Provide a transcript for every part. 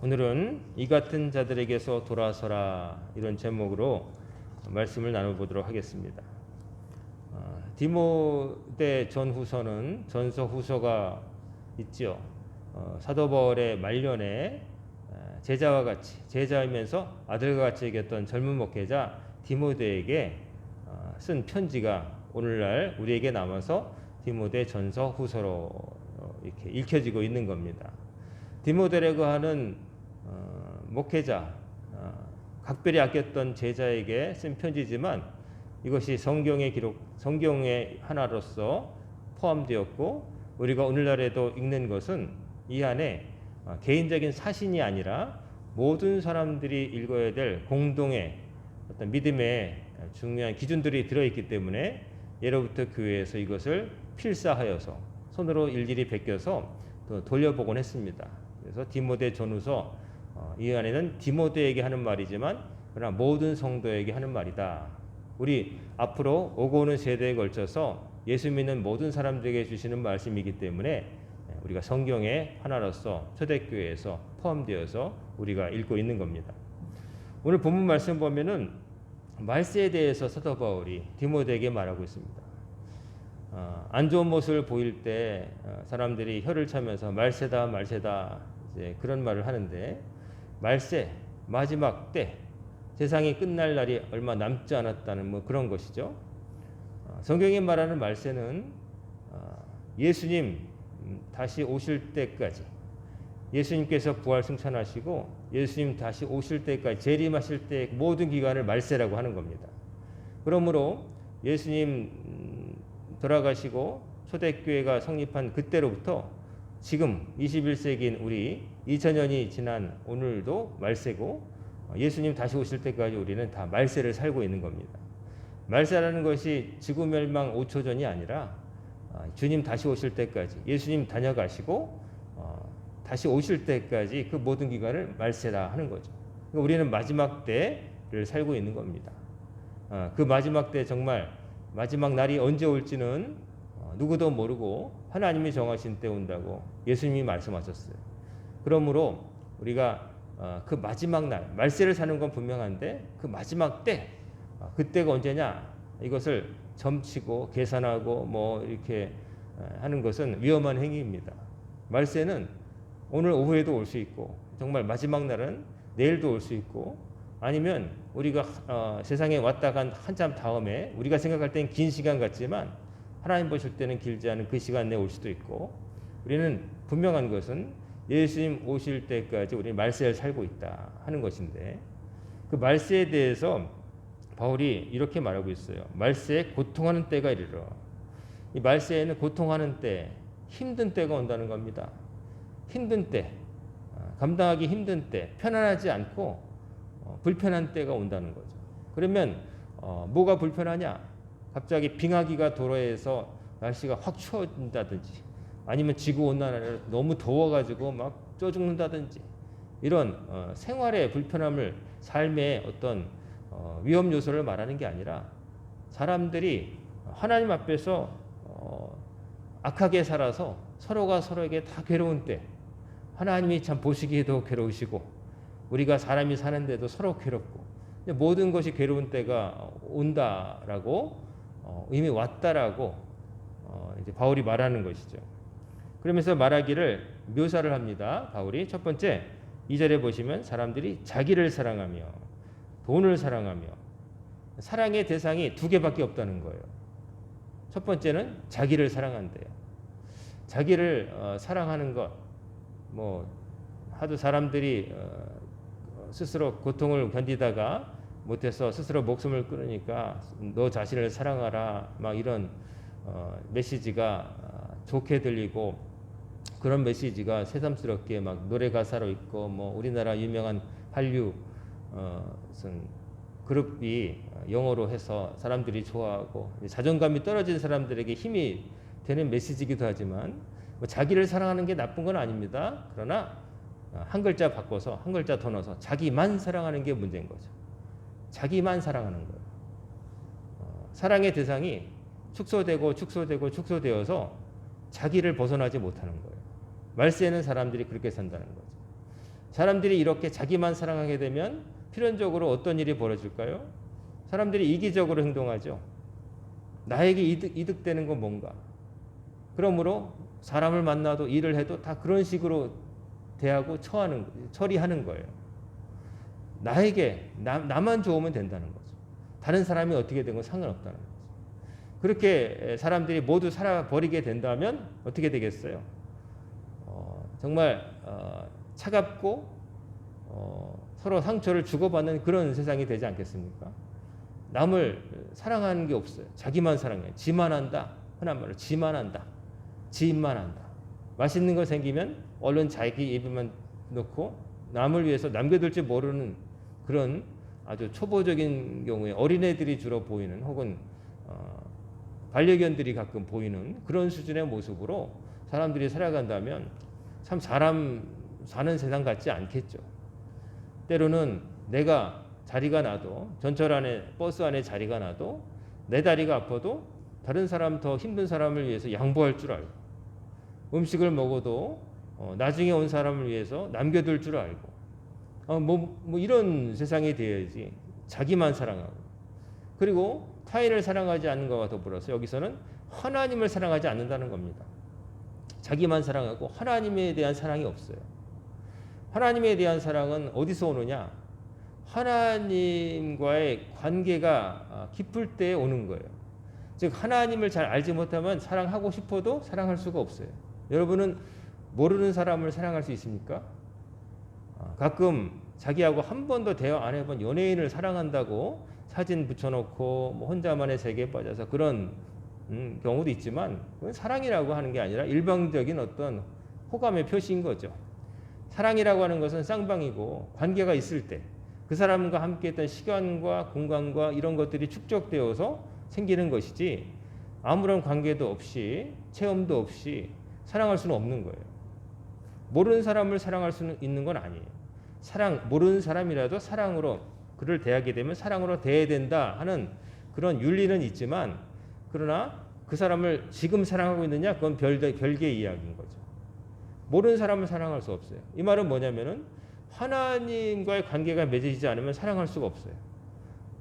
오늘은 이 같은 자들에게서 돌아서라 이런 제목으로 말씀을 나눠보도록 하겠습니다. 디모데 전후서는 전서 후서가 있죠. 사도 바울의 말년에 제자와 같이 제자이면서 아들과 같이 여겼던 젊은 목회자 디모데에게 쓴 편지가 오늘날 우리에게 남아서 디모데 전서 후서로 이렇게 읽혀지고 있는 겁니다. 디모데라고 하는 목회자, 각별히 아꼈던 제자에게 쓴 편지지만 이것이 성경의 기록, 성경의 하나로서 포함되었고 우리가 오늘날에도 읽는 것은 이 안에 개인적인 사신이 아니라 모든 사람들이 읽어야 될 공동의 어떤 믿음의 중요한 기준들이 들어있기 때문에 예로부터 교회에서 이것을 필사하여서 손으로 일일이 베껴서 또 돌려보곤 했습니다. 그래서 디모데 전후서 이 안에는 디모데에게 하는 말이지만 그러나 모든 성도에게 하는 말이다. 우리 앞으로 오고 오는 세대에 걸쳐서 예수 믿는 모든 사람들에게 주시는 말씀이기 때문에 우리가 성경의 하나로서 초대교회에서 포함되어서 우리가 읽고 있는 겁니다. 오늘 본문 말씀 보면은 말세에 대해서 사도 바울이 디모데에게 말하고 있습니다. 안 좋은 모습을 보일 때 사람들이 혀를 차면서 말세다 말세다 이제 그런 말을 하는데 말세 마지막 때 세상이 끝날 날이 얼마 남지 않았다는 뭐 그런 것이죠. 성경이 말하는 말세는 예수님 다시 오실 때까지 예수님께서 부활 승천하시고 예수님 다시 오실 때까지 재림하실 때 모든 기간을 말세라고 하는 겁니다. 그러므로 예수님 돌아가시고 초대교회가 성립한 그때로부터 지금 21세기인 우리 2000년이 지난 오늘도 말세고 예수님 다시 오실 때까지 우리는 다 말세를 살고 있는 겁니다. 말세라는 것이 지구 멸망 5초 전이 아니라 주님 다시 오실 때까지 예수님 다녀가시고 다시 오실 때까지 그 모든 기간을 말세라 하는 거죠. 그러니까 우리는 마지막 때를 살고 있는 겁니다. 그 마지막 때 정말 마지막 날이 언제 올지는 누구도 모르고 하나님이 정하신 때 온다고 예수님이 말씀하셨어요. 그러므로 우리가 그 마지막 날 말세를 사는 건 분명한데 그 마지막 때 그때가 언제냐 이것을 점치고 계산하고 뭐 이렇게 하는 것은 위험한 행위입니다. 말세는 오늘 오후에도 올 수 있고 정말 마지막 날은 내일도 올 수 있고 아니면 우리가 세상에 왔다 간 한참 다음에 우리가 생각할 때는 긴 시간 같지만 하나님 보실 때는 길지 않은 그 시간 내에 올 수도 있고 우리는 분명한 것은 예수님 오실 때까지 우리는 말세를 살고 있다 하는 것인데 그 말세에 대해서 바울이 이렇게 말하고 있어요. 말세에 고통하는 때가 이르러. 이 말세에는 고통하는 때, 힘든 때가 온다는 겁니다. 힘든 때, 감당하기 힘든 때, 편안하지 않고 불편한 때가 온다는 거죠. 그러면 뭐가 불편하냐? 갑자기 빙하기가 도로에서 날씨가 확 추워진다든지 아니면 지구온난화를 너무 더워가지고 막 쪄 죽는다든지 이런 생활의 불편함을 삶의 어떤 위험 요소를 말하는 게 아니라 사람들이 하나님 앞에서 악하게 살아서 서로가 서로에게 다 괴로운 때 하나님이 참 보시기에도 괴로우시고 우리가 사람이 사는데도 서로 괴롭고 모든 것이 괴로운 때가 온다라고 이미 왔다라고 이제 바울이 말하는 것이죠. 그러면서 말하기를 묘사를 합니다. 바울이 첫 번째 2절에 보시면 사람들이 자기를 사랑하며 돈을 사랑하며 사랑의 대상이 두 개밖에 없다는 거예요. 첫 번째는 자기를 사랑한대요. 자기를 사랑하는 것, 뭐 하도 사람들이 스스로 고통을 견디다가 못해서 스스로 목숨을 끊으니까 너 자신을 사랑하라 막 이런 메시지가 좋게 들리고 그런 메시지가 새삼스럽게 막 노래 가사로 있고 뭐 우리나라 유명한 한류 그룹이 영어로 해서 사람들이 좋아하고 자존감이 떨어진 사람들에게 힘이 되는 메시지이기도 하지만 뭐 자기를 사랑하는 게 나쁜 건 아닙니다. 그러나 한 글자 바꿔서 한 글자 더 넣어서 자기만 사랑하는 게 문제인 거죠. 자기만 사랑하는 거예요. 사랑의 대상이 축소되어서 자기를 벗어나지 못하는 거예요. 말세는 사람들이 그렇게 산다는 거죠. 사람들이 이렇게 자기만 사랑하게 되면 필연적으로 어떤 일이 벌어질까요? 사람들이 이기적으로 행동하죠. 나에게 이득되는 건 뭔가. 그러므로 사람을 만나도 일을 해도 다 그런 식으로 대하고 처리하는 거예요. 나만 좋으면 된다는 거죠. 다른 사람이 어떻게 된 건 상관없다는 거죠. 그렇게 사람들이 모두 살아버리게 된다면 어떻게 되겠어요? 정말 차갑고 서로 상처를 주고받는 그런 세상이 되지 않겠습니까? 남을 사랑하는 게 없어요. 자기만 사랑해요. 지만 한다. 흔한 말로 지만 한다. 지인만 한다. 맛있는 거 생기면 얼른 자기 입에만 넣고 남을 위해서 남겨둘지 모르는 그런 아주 초보적인 경우에 어린애들이 주로 보이는 혹은 반려견들이 가끔 보이는 그런 수준의 모습으로 사람들이 살아간다면 참 사람 사는 세상 같지 않겠죠. 때로는 내가 자리가 나도 전철 안에 버스 안에 자리가 나도 내 다리가 아파도 다른 사람 더 힘든 사람을 위해서 양보할 줄 알고 음식을 먹어도 나중에 온 사람을 위해서 남겨둘 줄 알고 뭐 이런 세상이 되어야지. 자기만 사랑하고 그리고 타인을 사랑하지 않는 것과 더불어서 여기서는 하나님을 사랑하지 않는다는 겁니다. 자기만 사랑하고 하나님에 대한 사랑이 없어요. 하나님에 대한 사랑은 어디서 오느냐? 하나님과의 관계가 깊을 때 오는 거예요. 즉 하나님을 잘 알지 못하면 사랑하고 싶어도 사랑할 수가 없어요. 여러분은 모르는 사람을 사랑할 수 있습니까? 가끔 자기하고 한 번도 대화 안 해본 연예인을 사랑한다고 사진 붙여놓고 뭐 혼자만의 세계에 빠져서 그런 경우도 있지만 그건 사랑이라고 하는 게 아니라 일방적인 어떤 호감의 표시인 거죠. 사랑이라고 하는 것은 쌍방이고 관계가 있을 때 그 사람과 함께했던 시간과 공간과 이런 것들이 축적되어서 생기는 것이지 아무런 관계도 없이 체험도 없이 사랑할 수는 없는 거예요. 모르는 사람을 사랑할 수는 있는 건 아니에요. 모르는 사람이라도 사랑으로 그를 대하게 되면 사랑으로 대해야 된다 하는 그런 윤리는 있지만 그러나 그 사람을 지금 사랑하고 있느냐 그건 별개의 이야기인 거죠. 모르는 사람을 사랑할 수 없어요. 이 말은 뭐냐면은 하나님과의 관계가 맺어지지 않으면 사랑할 수가 없어요.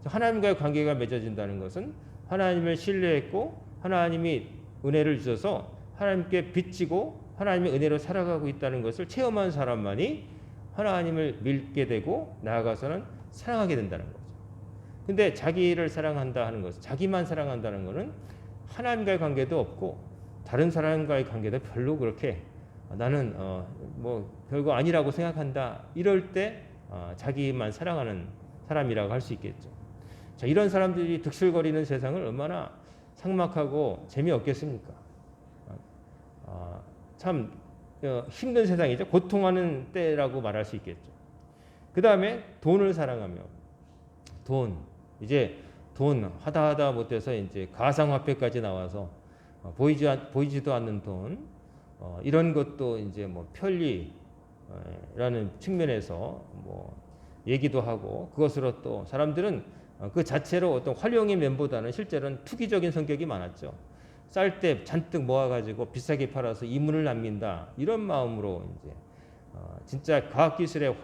하나님과의 관계가 맺어진다는 것은 하나님을 신뢰했고 하나님이 은혜를 주셔서 하나님께 빚지고 하나님의 은혜로 살아가고 있다는 것을 체험한 사람만이 하나님을 믿게 되고 나아가서는 사랑하게 된다는 거죠. 근데 자기를 사랑한다 하는 것은 자기만 사랑한다는 것은 하나님과의 관계도 없고 다른 사람과의 관계도 별로 그렇게 나는 뭐 별거 아니라고 생각한다. 이럴 때 자기만 사랑하는 사람이라고 할 수 있겠죠. 자, 이런 사람들이 득실거리는 세상을 얼마나 삭막하고 재미없겠습니까? 참 힘든 세상이죠. 고통하는 때라고 말할 수 있겠죠. 그 다음에 돈을 사랑하며 돈 하다 못해서 이제 가상화폐까지 나와서 보이지도 않는 돈 이런 것도 이제 뭐 편리라는 측면에서 뭐 얘기도 하고 그것으로 또 사람들은 그 자체로 어떤 활용의 면보다는 실제로는 투기적인 성격이 많았죠. 쌀 때 잔뜩 모아가지고 비싸게 팔아서 이문을 남긴다 이런 마음으로 이제 진짜 과학기술의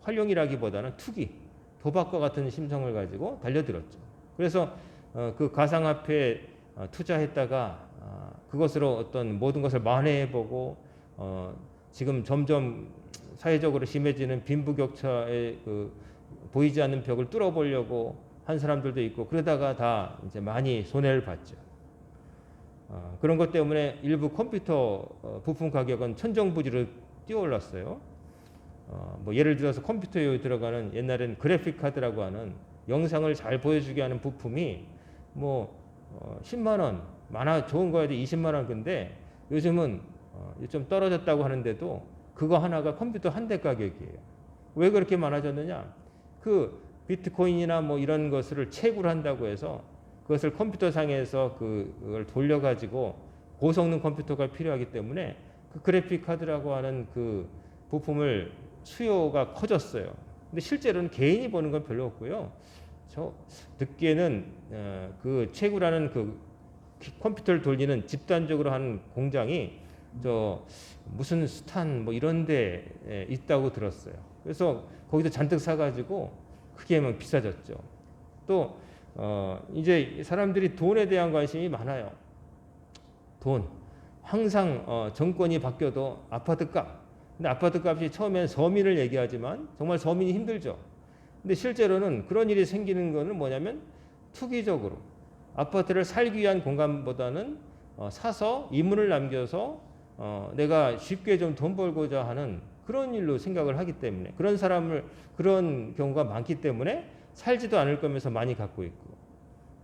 활용이라기보다는 투기, 도박과 같은 심성을 가지고 달려들었죠. 그래서 그 가상화폐에 투자했다가 그것으로 어떤 모든 것을 만회해보고 지금 점점 사회적으로 심해지는 빈부격차의 그 보이지 않는 벽을 뚫어보려고 한 사람들도 있고 그러다가 다 이제 많이 손해를 봤죠. 그런 것 때문에 일부 컴퓨터 부품 가격은 천정부지로 뛰어올랐어요. 뭐 예를 들어서 컴퓨터에 들어가는 옛날엔 그래픽 카드라고 하는 영상을 잘 보여주게 하는 부품이 뭐 10만 원, 많아 좋은 거에도 20만 원 근데 요즘은 좀 떨어졌다고 하는데도 그거 하나가 컴퓨터 한 대 가격이에요. 왜 그렇게 많아졌느냐? 그 비트코인이나 뭐 이런 것을 채굴 한다고 해서 그것을 컴퓨터 상에서 그걸 돌려가지고 고성능 컴퓨터가 필요하기 때문에 그 그래픽 카드라고 하는 그 부품을 수요가 커졌어요. 근데 실제로는 개인이 버는 건 별로 없고요. 저 듣기에는 그 채굴하는 그 컴퓨터를 돌리는 집단적으로 하는 공장이 저 무슨 스탄 뭐 이런 데 있다고 들었어요. 그래서 거기서 잔뜩 사가지고 그게 막 비싸졌죠. 또 이제 사람들이 돈에 대한 관심이 많아요. 돈. 항상 정권이 바뀌어도 아파트 값. 근데 아파트 값이 처음엔 서민을 얘기하지만 정말 서민이 힘들죠. 근데 실제로는 그런 일이 생기는 거는 뭐냐면 투기적으로 아파트를 살기 위한 공간보다는 사서 이문을 남겨서 내가 쉽게 좀 돈 벌고자 하는 그런 일로 생각을 하기 때문에 그런 경우가 많기 때문에 살지도 않을 거면서 많이 갖고 있고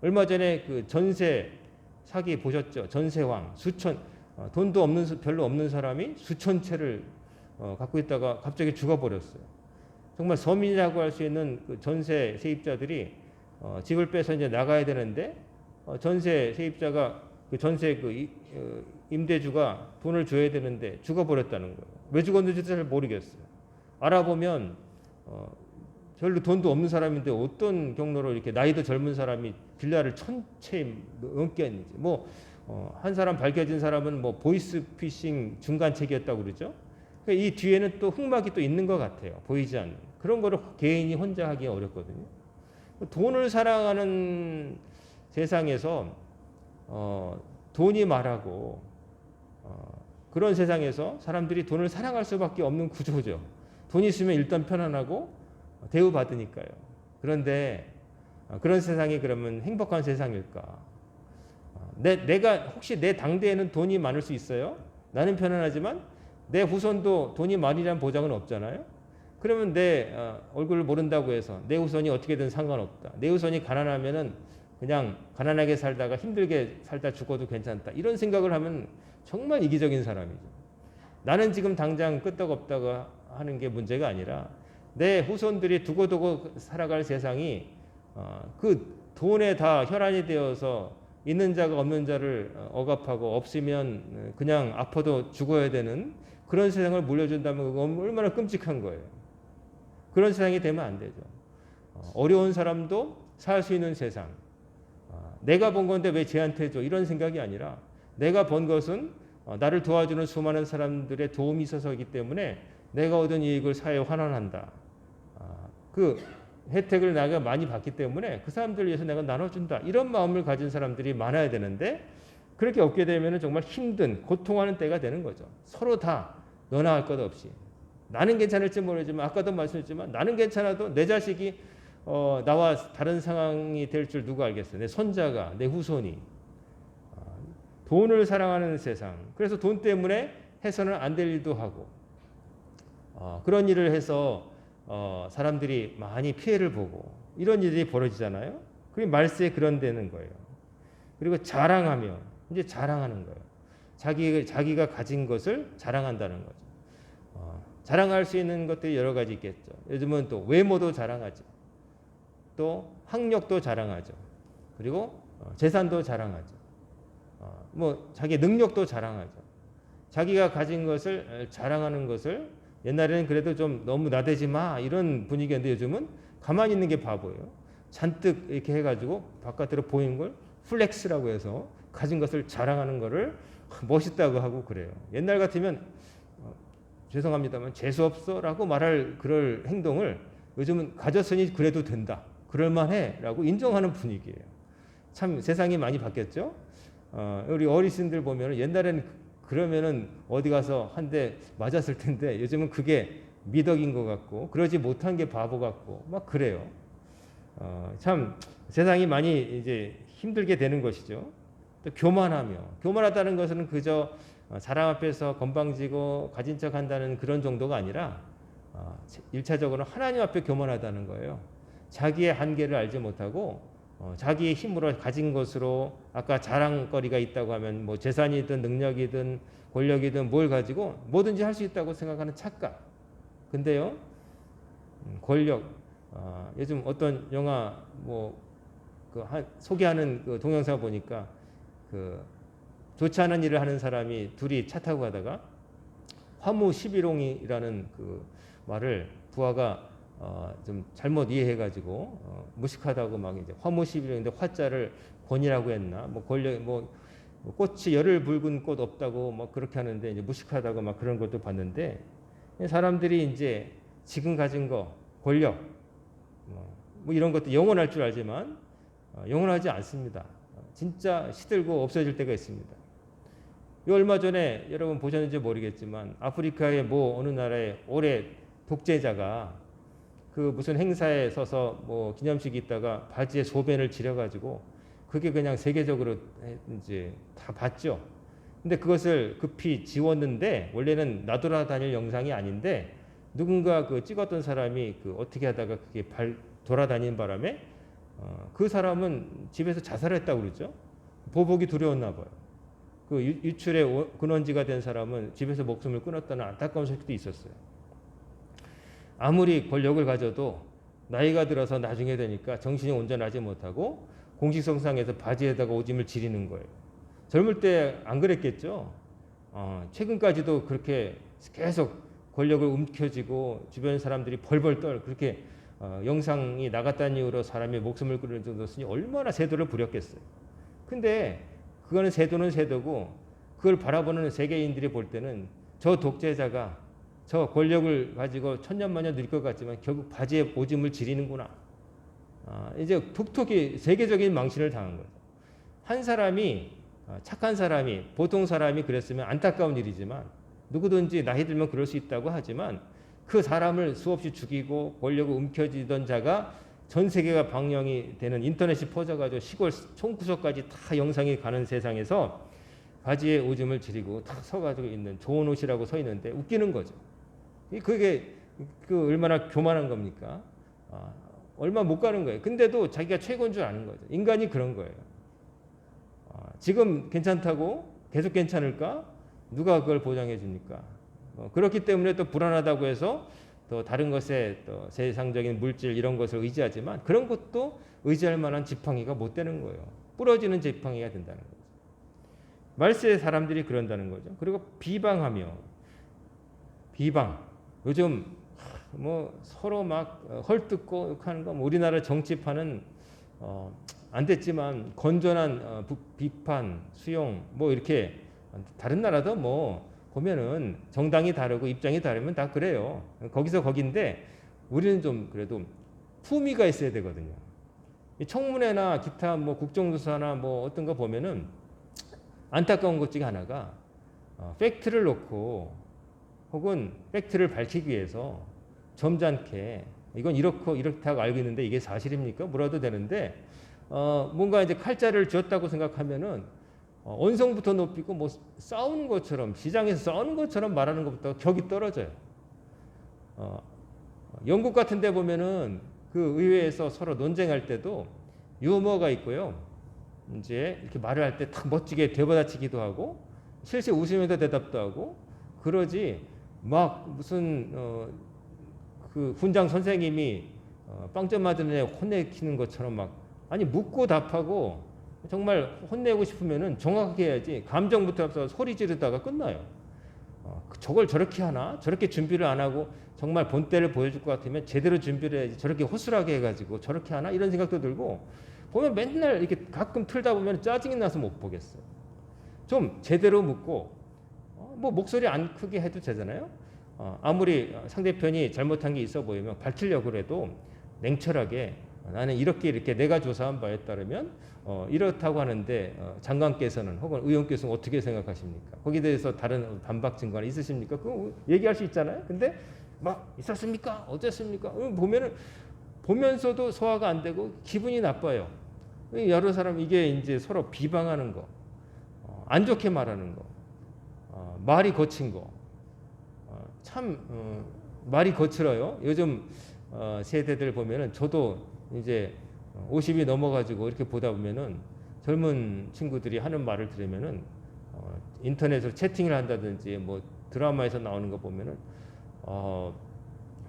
얼마 전에 그 전세 사기 보셨죠? 전세왕 돈도 별로 없는 사람이 수천 채를 갖고 있다가 갑자기 죽어버렸어요. 정말 서민이라고 할 수 있는 그 전세 세입자들이 집을 빼서 이제 나가야 되는데 전세 세입자가 그 전세 임대주가 돈을 줘야 되는데 죽어버렸다는 거예요. 왜 죽었는지 잘 모르겠어요. 알아보면 별로 돈도 없는 사람인데 어떤 경로로 이렇게 나이도 젊은 사람이 빌라를 1,000채 넘게 했는지 한 사람 밝혀진 사람은 뭐 보이스피싱 중간책이었다고 그러죠. 그러니까 이 뒤에는 또 흑막이 또 있는 것 같아요. 보이지 않는 그런 거를 개인이 혼자 하기 어렵거든요. 돈을 사랑하는 세상에서 돈이 말하고 그런 세상에서 사람들이 돈을 사랑할 수밖에 없는 구조죠. 돈이 있으면 일단 편안하고 대우받으니까요. 그런데 그런 세상이 그러면 행복한 세상일까? 내가 혹시 내 당대에는 돈이 많을 수 있어요? 나는 편안하지만 내 후손도 돈이 많이라는 보장은 없잖아요. 그러면 내 얼굴을 모른다고 해서 내 후손이 어떻게든 상관없다. 내 후손이 가난하면은 그냥 가난하게 살다가 힘들게 살다 죽어도 괜찮다. 이런 생각을 하면 정말 이기적인 사람이죠. 나는 지금 당장 끄떡없다고 하는 게 문제가 아니라 내 후손들이 두고두고 살아갈 세상이 그 돈에 다 혈안이 되어서 있는 자가 없는 자를 억압하고 없으면 그냥 아파도 죽어야 되는 그런 세상을 물려준다면 그건 얼마나 끔찍한 거예요. 그런 세상이 되면 안 되죠. 어려운 사람도 살 수 있는 세상. 내가 번 건데 왜 쟤한테 줘? 이런 생각이 아니라 내가 번 것은 나를 도와주는 수많은 사람들의 도움이 있어서이기 때문에 내가 얻은 이익을 사회에 환원한다. 그 혜택을 내가 많이 받기 때문에 그 사람들 위해서 내가 나눠준다. 이런 마음을 가진 사람들이 많아야 되는데 그렇게 얻게 되면 정말 힘든 고통하는 때가 되는 거죠. 서로 다 너나 할 것 없이. 나는 괜찮을지 모르지만 아까도 말씀했지만 나는 괜찮아도 내 자식이 나와 다른 상황이 될 줄 누가 알겠어요. 내 손자가 내 후손이. 돈을 사랑하는 세상. 그래서 돈 때문에 해서는 안 될 일도 하고 그런 일을 해서 사람들이 많이 피해를 보고 이런 일이 벌어지잖아요. 그게 말세에 그런 데는 거예요. 그리고 자랑하며 이제 자랑하는 거예요. 자기가 가진 것을 자랑한다는 거죠. 자랑할 수 있는 것들이 여러 가지 있겠죠. 요즘은 또 외모도 자랑하죠. 또 학력도 자랑하죠. 그리고 재산도 자랑하죠. 자기 능력도 자랑하죠. 자기가 가진 것을 자랑하는 것을 옛날에는 그래도 좀 너무 나대지 마 이런 분위기였는데 요즘은 가만히 있는 게 바보예요. 잔뜩 이렇게 해가지고 바깥으로 보이는 걸 플렉스라고 해서 가진 것을 자랑하는 거를 멋있다고 하고 그래요. 옛날 같으면 죄송합니다만 재수없어라고 말할 그럴 행동을 요즘은 가졌으니 그래도 된다. 그럴만해라고 인정하는 분위기예요. 참 세상이 많이 바뀌었죠. 우리 어르신들 보면 옛날에는 그러면은 어디 가서 한 대 맞았을 텐데 요즘은 그게 미덕인 것 같고 그러지 못한 게 바보 같고 막 그래요. 참 세상이 많이 이제 힘들게 되는 것이죠. 또 교만하다는 것은 그저 사람 앞에서 건방지고 가진 척 한다는 그런 정도가 아니라 1차적으로 하나님 앞에 교만하다는 거예요. 자기의 한계를 알지 못하고 자기의 힘으로 가진 것으로 아까 자랑거리가 있다고 하면 뭐 재산이든 능력이든 권력이든 뭘 가지고 뭐든지 할 수 있다고 생각하는 착각. 근데요, 권력, 요즘 어떤 영화 소개하는 그 동영상 보니까 좋지 않은 일을 하는 사람이 둘이 차 타고 가다가 화무 11홍이라는 그 말을 부하가 좀 잘못 이해해가지고 무식하다고 막 이제 화무 11홍인데 화자를 권이라고 했나 권력 꽃이 열을 붉은 꽃 없다고 막 그렇게 하는데 이제 무식하다고 막 그런 것도 봤는데 사람들이 이제 지금 가진 거 권력 뭐 이런 것도 영원할 줄 알지만 영원하지 않습니다. 진짜 시들고 없어질 때가 있습니다. 얼마 전에 여러분 보셨는지 모르겠지만 아프리카의 뭐 어느 나라의 올해 독재자가 그 무슨 행사에 서서 뭐 기념식이 있다가 바지에 소변을 지려가지고 그게 그냥 세계적으로 이제 다 봤죠. 근데 그것을 급히 지웠는데 원래는 나돌아다닐 영상이 아닌데 누군가 그 찍었던 사람이 그 어떻게 하다가 그게 돌아다니는 바람에 그 사람은 집에서 자살했다고 그러죠. 보복이 두려웠나 봐요. 그 유출의 근원지가 된 사람은 집에서 목숨을 끊었다는 안타까운 소식도 있었어요. 아무리 권력을 가져도 나이가 들어서 나중에 되니까 정신이 온전하지 못하고 공식성상에서 바지에다가 오줌을 지리는 거예요. 젊을 때 안 그랬겠죠. 최근까지도 그렇게 계속 권력을 움켜쥐고 주변 사람들이 벌벌 떨 그렇게 영상이 나갔다는 이유로 사람의 목숨을 끊을 정도였으니 얼마나 세도를 부렸겠어요. 근데 그거는 세도는 세도고 그걸 바라보는 세계인들이 볼 때는 저 독재자가 저 권력을 가지고 천년만년 누릴 것 같지만 결국 바지에 오줌을 지리는구나. 이제 톡톡히 세계적인 망신을 당한 거죠. 한 사람이 착한 사람이 보통 사람이 그랬으면 안타까운 일이지만 누구든지 나이 들면 그럴 수 있다고 하지만 그 사람을 수없이 죽이고 권력을 움켜쥐던 자가 전 세계가 방영이 되는 인터넷이 퍼져가지고 시골 총구석까지 다 영상이 가는 세상에서 바지에 오줌을 지리고 탁 서가지고 있는 좋은 옷이라고 서 있는데 웃기는 거죠. 그게 그 얼마나 교만한 겁니까? 얼마 못 가는 거예요. 근데도 자기가 최고인 줄 아는 거죠. 인간이 그런 거예요. 지금 괜찮다고 계속 괜찮을까? 누가 그걸 보장해 줍니까? 그렇기 때문에 또 불안하다고 해서 또 다른 것에 또 세상적인 물질 이런 것을 의지하지만 그런 것도 의지할 만한 지팡이가 못 되는 거예요. 부러지는 지팡이가 된다는 거죠. 말세의 사람들이 그런다는 거죠. 그리고 비방하며 비방. 요즘 뭐 서로 막 헐뜯고 하는 거 우리나라 정치판은 안 됐지만 건전한 비판, 수용 뭐 이렇게 다른 나라도 뭐 보면은 정당이 다르고 입장이 다르면 다 그래요. 거기서 거긴데 우리는 좀 그래도 품위가 있어야 되거든요. 이 청문회나 기타 뭐 국정조사나 뭐 어떤 거 보면은 안타까운 것 중에 하나가 팩트를 놓고 혹은 팩트를 밝히기 위해서 점잖게 이건 이렇고 이렇다고 알고 있는데 이게 사실입니까? 물어도 되는데 뭔가 이제 칼자를 쥐었다고 생각하면은 언성부터 높이고 뭐 싸우는 것처럼 시장에서 싸우는 것처럼 말하는 것부터 격이 떨어져요. 영국 같은 데 보면은 그 의회에서 서로 논쟁할 때도 유머가 있고요. 이제 이렇게 말을 할 때 탁 멋지게 되받아치기도 하고 실실 웃으면서 대답도 하고 그러지 막 무슨 그 훈장 선생님이 빵점 맞은 애 혼내키는 것처럼 막 아니 묻고 답하고 정말 혼내고 싶으면은 정확하게 해야지 감정부터 앞서 소리 지르다가 끝나요. 저걸 저렇게 하나? 저렇게 준비를 안 하고 정말 본때를 보여줄 것 같으면 제대로 준비를 해야지 저렇게 허술하게 해가지고 저렇게 하나? 이런 생각도 들고 보면 맨날 이렇게 가끔 틀다 보면 짜증이 나서 못 보겠어요. 좀 제대로 묻고 뭐 목소리 안 크게 해도 되잖아요. 아무리 상대편이 잘못한 게 있어 보이면 밝히려고 해도 냉철하게 나는 이렇게 내가 조사한 바에 따르면 이렇다고 하는데 장관께서는 혹은 의원께서는 어떻게 생각하십니까? 거기에 대해서 다른 반박 증거가 있으십니까? 그거 얘기할 수 있잖아요. 근데 막 있었습니까? 어땠습니까? 보면은 보면서도 소화가 안 되고 기분이 나빠요. 여러 사람 이게 이제 서로 비방하는 거, 안 좋게 말하는 거, 말이 거친 거, 참 말이 거칠어요. 요즘 세대들 보면은 저도 이제 50이 넘어가지고 이렇게 보다 보면은 젊은 친구들이 하는 말을 들으면은 인터넷으로 채팅을 한다든지 뭐 드라마에서 나오는 거 보면은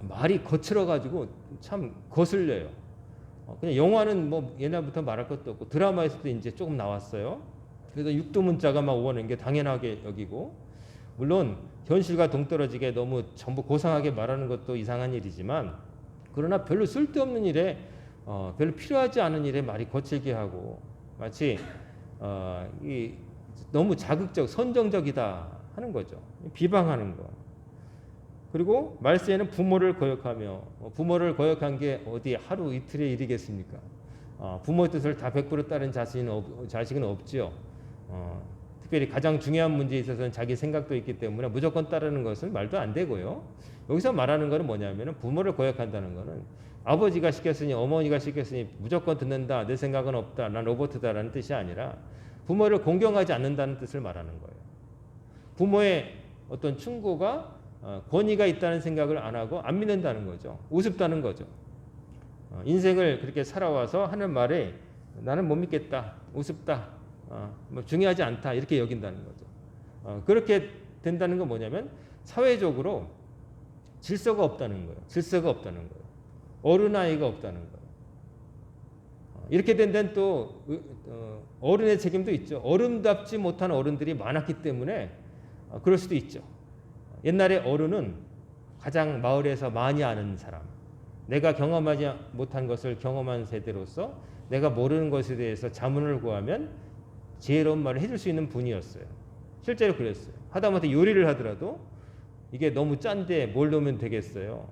말이 거칠어가지고 참 거슬려요. 그냥 영화는 뭐 옛날부터 말할 것도 없고 드라마에서도 이제 조금 나왔어요. 그래서 육두문자가 막 오는 게 당연하게 여기고 물론 현실과 동떨어지게 너무 전부 고상하게 말하는 것도 이상한 일이지만 그러나 별로 쓸데없는 일에 별로 필요하지 않은 일에 말이 거칠게 하고 마치 이 너무 자극적, 선정적이다 하는 거죠. 비방하는 거. 그리고 말세에는 부모를 거역하며, 부모를 거역한 게 어디 하루 이틀의 일이겠습니까? 부모 뜻을 다 100% 따른 자식은 없지요. 특별히 가장 중요한 문제에 있어서는 자기 생각도 있기 때문에 무조건 따르는 것은 말도 안 되고요. 여기서 말하는 것은 뭐냐면 부모를 거역한다는 것은 아버지가 시켰으니 어머니가 시켰으니 무조건 듣는다. 내 생각은 없다. 난 로봇이다라는 뜻이 아니라 부모를 공경하지 않는다는 뜻을 말하는 거예요. 부모의 어떤 충고가 권위가 있다는 생각을 안 하고 안 믿는다는 거죠. 우습다는 거죠. 인생을 그렇게 살아와서 하는 말에 나는 못 믿겠다. 우습다. 뭐 중요하지 않다. 이렇게 여긴다는 거죠. 그렇게 된다는 건 뭐냐면 사회적으로 질서가 없다는 거예요. 질서가 없다는 거예요. 어른아이가 없다는 거예요. 이렇게 된 데는 또 어른의 책임도 있죠. 어른답지 못한 어른들이 많았기 때문에 그럴 수도 있죠. 옛날에 어른은 가장 마을에서 많이 아는 사람, 내가 경험하지 못한 것을 경험한 세대로서 내가 모르는 것에 대해서 자문을 구하면 지혜로운 말을 해줄 수 있는 분이었어요. 실제로 그랬어요. 하다못해 요리를 하더라도 이게 너무 짠데 뭘 넣으면 되겠어요.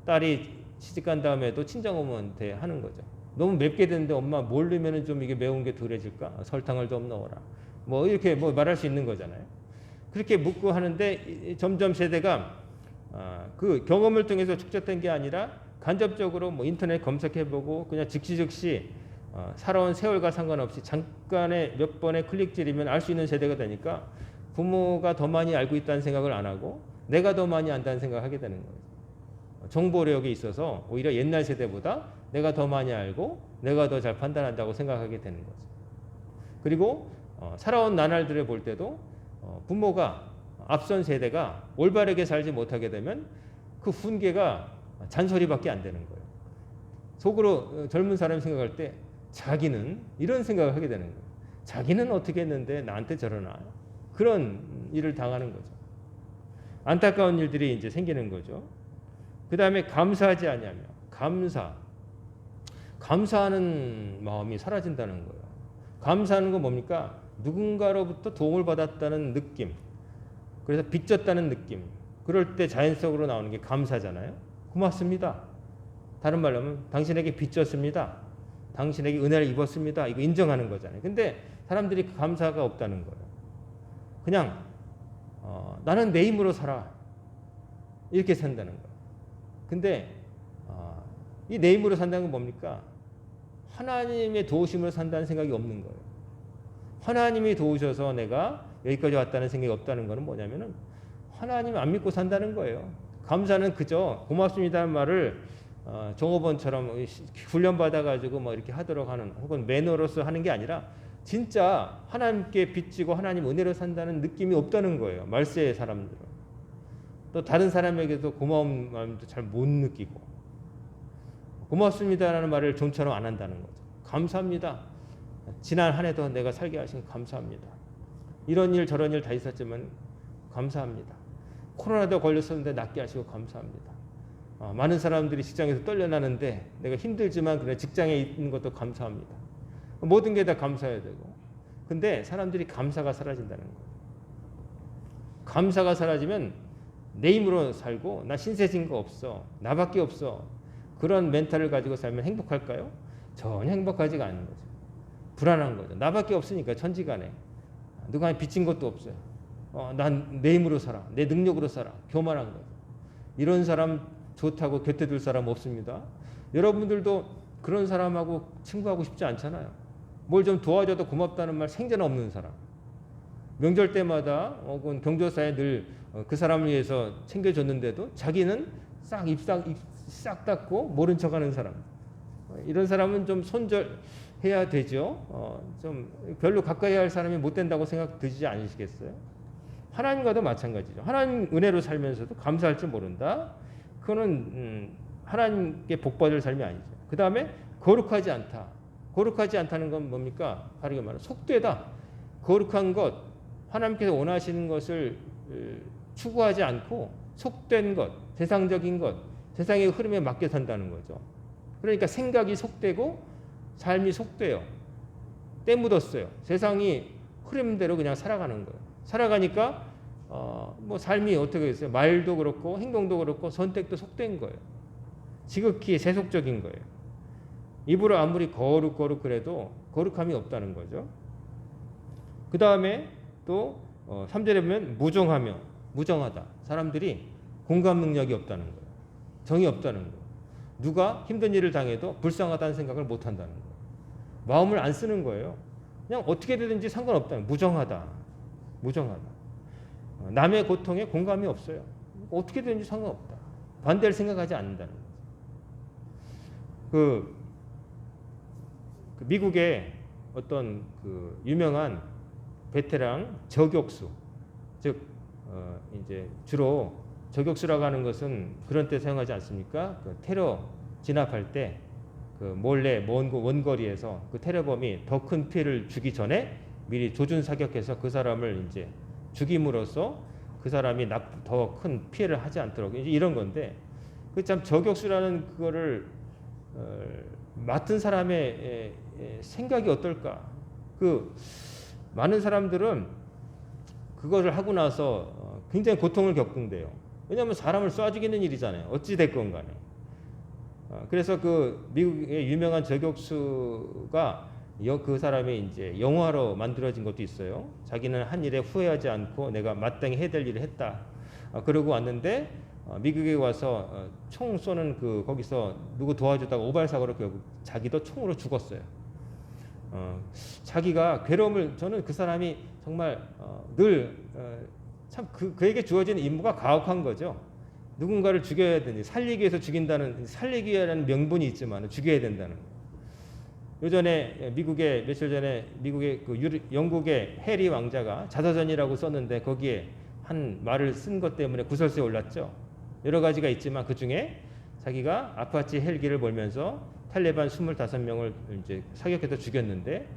딸이 시집간 다음에도 친정어머니한테 하는 거죠. 너무 맵게 되는데 엄마 뭘 넣으면 좀 이게 매운 게 덜해질까? 설탕을 좀 넣어라. 뭐 이렇게 뭐 말할 수 있는 거잖아요. 그렇게 묻고 하는데 점점 세대가 그 경험을 통해서 축적된 게 아니라 간접적으로 뭐 인터넷 검색해보고 그냥 즉시 살아온 세월과 상관없이 잠깐의 몇 번의 클릭질이면 알 수 있는 세대가 되니까 부모가 더 많이 알고 있다는 생각을 안 하고 내가 더 많이 안다는 생각을 하게 되는 거예요. 정보력에 있어서 오히려 옛날 세대보다 내가 더 많이 알고 내가 더 잘 판단한다고 생각하게 되는 거죠. 그리고 살아온 나날들을 볼 때도 부모가 앞선 세대가 올바르게 살지 못하게 되면 그 훈계가 잔소리밖에 안 되는 거예요. 속으로 젊은 사람이 생각할 때 자기는 이런 생각을 하게 되는 거예요. 자기는 어떻게 했는데 나한테 저러나. 그런 일을 당하는 거죠. 안타까운 일들이 이제 생기는 거죠. 그 다음에 감사하지 아니하며 감사하는 마음이 사라진다는 거예요. 감사하는 건 뭡니까? 누군가로부터 도움을 받았다는 느낌, 그래서 빚졌다는 느낌. 그럴 때 자연적으로 나오는 게 감사잖아요. 고맙습니다. 다른 말로 하면 당신에게 빚졌습니다. 당신에게 은혜를 입었습니다. 이거 인정하는 거잖아요. 근데 사람들이 그 감사가 없다는 거예요. 그냥 나는 내 힘으로 살아. 이렇게 산다는 거예요. 근데 이 내 힘으로 산다는 건 뭡니까? 하나님의 도우심으로 산다는 생각이 없는 거예요. 하나님이 도우셔서 내가 여기까지 왔다는 생각이 없다는 것은 뭐냐면은 하나님 안 믿고 산다는 거예요. 감사는 그저 고맙습니다는 말을 종업원처럼 훈련받아가지고 뭐 이렇게 하도록 하는 혹은 매너로서 하는 게 아니라 진짜 하나님께 빚지고 하나님 은혜로 산다는 느낌이 없다는 거예요. 말세의 사람들은. 또 다른 사람에게도 고마운 마음도 잘 못 느끼고 고맙습니다라는 말을 좀처럼 안 한다는 거죠. 감사합니다. 지난 한 해도 내가 살게 하신 감사합니다. 이런 일 저런 일 다 있었지만 감사합니다. 코로나도 걸렸었는데 낫게 하시고 감사합니다. 많은 사람들이 직장에서 떨려나는데 내가 힘들지만 그래 직장에 있는 것도 감사합니다. 모든 게 다 감사해야 되고. 근데 사람들이 감사가 사라진다는 거예요. 감사가 사라지면 내 힘으로 살고 나 신세진 거 없어. 나밖에 없어. 그런 멘탈을 가지고 살면 행복할까요? 전혀 행복하지가 않은 거죠. 불안한 거죠. 나밖에 없으니까 천지간에. 누가 빚진 것도 없어요. 난 내 힘으로 살아. 내 능력으로 살아. 교만한 거죠. 이런 사람 좋다고 곁에 둘 사람 없습니다. 여러분들도 그런 사람하고 친구하고 싶지 않잖아요. 뭘 좀 도와줘도 고맙다는 말 생전 없는 사람. 명절 때마다 혹은 경조사에 늘 그 사람을 위해서 챙겨줬는데도 자기는 싹 닫고 모른 척하는 사람. 이런 사람은 좀 손절해야 되죠. 좀 별로 가까이 할 사람이 못 된다고 생각 드시지 않으시겠어요? 하나님과도 마찬가지죠. 하나님 은혜로 살면서도 감사할 줄 모른다. 그거는 하나님께 복받을 삶이 아니죠. 그 다음에 거룩하지 않다. 거룩하지 않다는 건 뭡니까? 다르게 말하면 속되다. 거룩한 것, 하나님께서 원하시는 것을 추구하지 않고 속된 것, 세상적인 것, 세상의 흐름에 맡겨 산다는 거죠. 그러니까 생각이 속되고 삶이 속돼요. 때 묻었어요. 세상이 흐름대로 그냥 살아가는 거예요. 살아가니까 뭐 삶이 어떻게 됐어요? 말도 그렇고 행동도 그렇고 선택도 속된 거예요. 지극히 세속적인 거예요. 입으로 아무리 거룩 그래도 거룩함이 없다는 거죠. 그 다음에 또 3절에 보면 무정하다. 사람들이 공감 능력이 없다는 거예요. 정이 없다는 거예요. 누가 힘든 일을 당해도 불쌍하다는 생각을 못 한다는 거예요. 마음을 안 쓰는 거예요. 그냥 어떻게 되든지 상관없다는 거예요. 무정하다. 남의 고통에 공감이 없어요. 어떻게 되든지 상관없다. 반대를 생각하지 않는다는 거예요. 그 미국의 어떤 그 유명한 베테랑 저격수, 즉 이제 주로 저격수라고 하는 것은 그런 때 사용하지 않습니까? 그 테러 진압할 때 그 몰래 먼 원거리에서 그 테러범이 더 큰 피해를 주기 전에 미리 조준 사격해서 그 사람을 이제 죽임으로써 그 사람이 더 큰 피해를 하지 않도록 이제 이런 건데, 그 참 저격수라는 그거를 맡은 사람의 생각이 어떨까? 그 많은 사람들은 그것을 하고 나서 굉장히 고통을 겪는데요. 왜냐하면 사람을 쏴 죽이는 일이잖아요. 어찌 됐건 간에. 그래서 그 미국의 유명한 저격수가 그 사람이 이제 영화로 만들어진 것도 있어요. 자기는 한 일에 후회하지 않고 내가 마땅히 해야 될 일을 했다. 그러고 왔는데 미국에 와서 총 쏘는 그 거기서 누구 도와주다가 오발사고로 결국 자기도 총으로 죽었어요. 자기가 괴로움을, 저는 그 사람이 정말 늘 참 그에게 주어진 임무가 가혹한 거죠. 누군가를 죽여야 되니 살리기 위해서 죽인다는, 살리기 위한 명분이 있지만 죽여야 된다는 거예요. 요전에 며칠 전에 미국의 영국의 해리 왕자가 자서전이라고 썼는데 거기에 한 말을 쓴 것 때문에 구설수에 올랐죠. 여러 가지가 있지만 그 중에 자기가 아파치 헬기를 몰면서 탈레반 25명을 이제 사격해서 죽였는데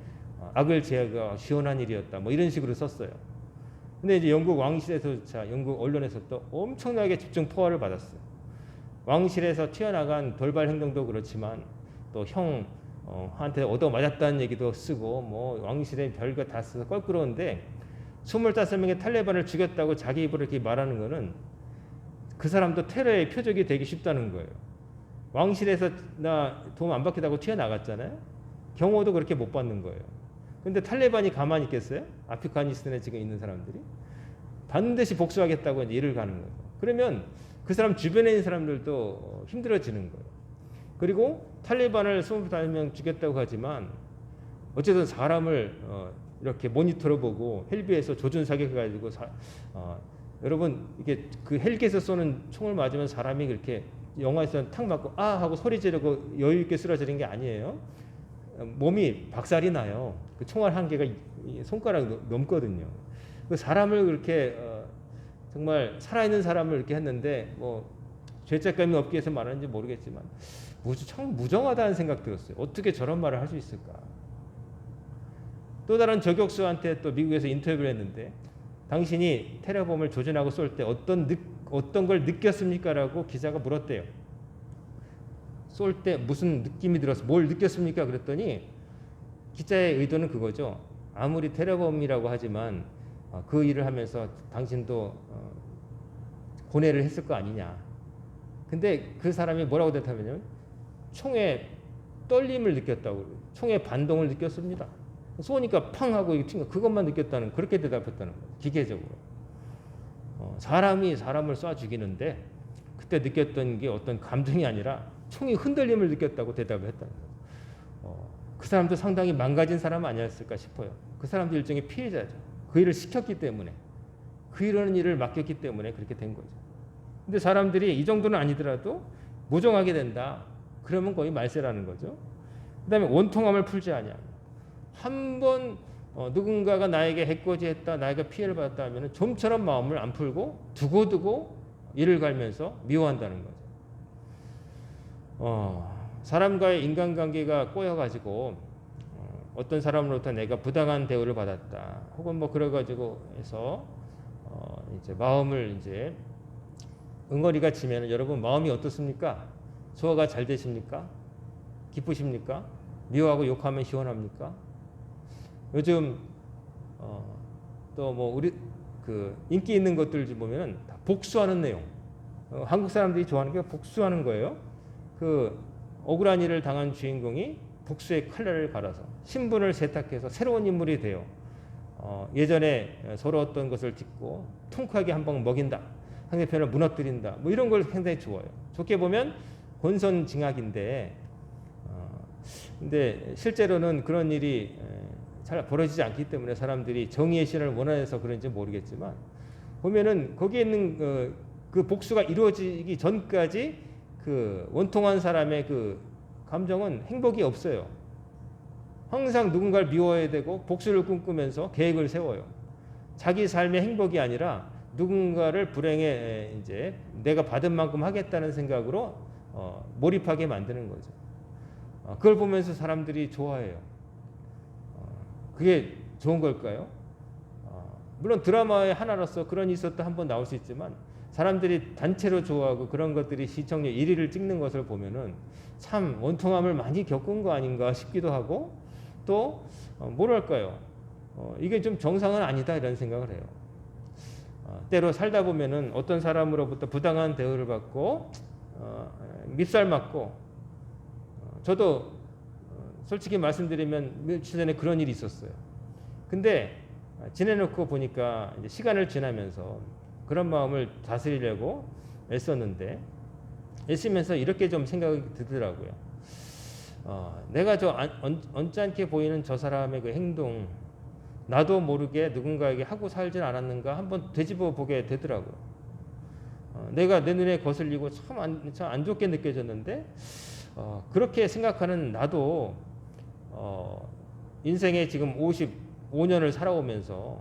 악을 제거가 시원한 일이었다. 뭐 이런 식으로 썼어요. 근데 이제 영국 왕실에서, 영국 언론에서 또 엄청나게 집중 포화를 받았어요. 왕실에서 튀어나간 돌발 행동도 그렇지만 또 형한테 얻어 맞았다는 얘기도 쓰고 뭐 왕실의 별거 다 써서 껄끄러운데, 25명의 탈레반을 죽였다고 자기 입으로 이렇게 말하는 거는 그 사람도 테러의 표적이 되기 쉽다는 거예요. 왕실에서 나 도움 안 받겠다고 튀어나갔잖아요. 경호도 그렇게 못 받는 거예요. 근데 탈레반이 가만히 있겠어요? 아프가니스탄에 지금 있는 사람들이 반드시 복수하겠다고 이제 일을 가는 거예요. 그러면 그 사람 주변에 있는 사람들도 힘들어지는 거예요. 그리고 탈레반을 25명 죽였다고 하지만 어쨌든 사람을 이렇게 모니터로 보고 헬기에서 조준 사격해가지고 여러분 이게 그 헬기에서 쏘는 총을 맞으면 사람이 그렇게 영화에서는 탁 맞고 아 하고 소리 지르고 여유 있게 쓰러지는 게 아니에요. 몸이 박살이 나요. 그 총알 한 개가 손가락 넘거든요. 그 사람을 그렇게 정말 살아있는 사람을 이렇게 했는데 뭐 죄책감이 없기 위해서 말하는지 모르겠지만 참 무정하다는 생각 들었어요. 어떻게 저런 말을 할 수 있을까? 또 다른 저격수한테 또 미국에서 인터뷰를 했는데 당신이 테러범을 조준하고 쏠 때 어떤 걸 느꼈습니까? 라고 기자가 물었대요. 쏠 때 무슨 느낌이 들어서 뭘 느꼈습니까? 그랬더니 기자의 의도는 그거죠. 아무리 테러범이라고 하지만 그 일을 하면서 당신도 고뇌를 했을 거 아니냐. 근데 그 사람이 뭐라고 대답하냐면 총의 떨림을 느꼈다고 그래요. 총의 반동을 느꼈습니다. 쏘니까 팡 하고 그것만 느꼈다는, 그렇게 대답했다는 거예요. 기계적으로. 사람이 사람을 쏴 죽이는데 그때 느꼈던 게 어떤 감정이 아니라 총이 흔들림을 느꼈다고 대답을 했다는 거예요. 그 사람도 상당히 망가진 사람 아니었을까 싶어요. 그 사람도 일종의 피해자죠. 그 일을 시켰기 때문에, 그 이러는 일을 맡겼기 때문에 그렇게 된 거죠. 근데 사람들이 이 정도는 아니더라도 무정하게 된다. 그러면 거의 말세라는 거죠. 그 다음에 원통함을 풀지 아니하며, 한번 누군가가 나에게 해코지했다, 나에게 피해를 받았다 하면 좀처럼 마음을 안 풀고 두고두고 이를 갈면서 미워한다는 거죠. 사람과의 인간관계가 꼬여가지고 어떤 사람으로부터 내가 부당한 대우를 받았다, 혹은 뭐 그래가지고 해서 이제 마음을 이제 응어리가 치면 여러분 마음이 어떻습니까? 소화가 잘 되십니까? 기쁘십니까? 미워하고 욕하면 시원합니까? 요즘 또 뭐 우리 그 인기 있는 것들 보면은 다 복수하는 내용. 한국 사람들이 좋아하는 게 복수하는 거예요. 그 억울한 일을 당한 주인공이 복수의 칼날을 갈아서 신분을 세탁해서 새로운 인물이 돼요. 예전에 서러웠던 것을 딛고 통쾌하게 한 방 먹인다. 상대편을 무너뜨린다. 뭐 이런 걸 상당히 좋아해요. 좋게 보면 권선징악인데, 근데 실제로는 그런 일이 잘 벌어지지 않기 때문에 사람들이 정의의 실현을 원해서 그런지 모르겠지만, 보면은 거기에 있는 그 복수가 이루어지기 전까지 그 원통한 사람의 그 감정은 행복이 없어요. 항상 누군가를 미워해야 되고 복수를 꿈꾸면서 계획을 세워요. 자기 삶의 행복이 아니라 누군가를 불행에 이제 내가 받은 만큼 하겠다는 생각으로 몰입하게 만드는 거죠. 그걸 보면서 사람들이 좋아해요. 그게 좋은 걸까요? 물론 드라마의 하나로서 그런 있었다 한번 나올 수 있지만, 사람들이 단체로 좋아하고 그런 것들이 시청률 1위를 찍는 것을 보면은 참 원통함을 많이 겪은 거 아닌가 싶기도 하고, 또 뭐랄까요, 이게 좀 정상은 아니다 이런 생각을 해요. 때로 살다 보면은 어떤 사람으로부터 부당한 대우를 받고 밉살 맞고, 저도 솔직히 말씀드리면 며칠 전에 그런 일이 있었어요. 근데 지내놓고 보니까 이제 시간을 지나면서 그런 마음을 다스리려고 애쓰면서 이렇게 좀 생각이 들더라고요. 내가 저 언짢게 보이는 저 사람의 그 행동, 나도 모르게 누군가에게 하고 살진 않았는가 한번 되짚어 보게 되더라고요. 내가 내 눈에 거슬리고 참 안 좋게 느껴졌는데, 그렇게 생각하는 나도 인생에 지금 55년을 살아오면서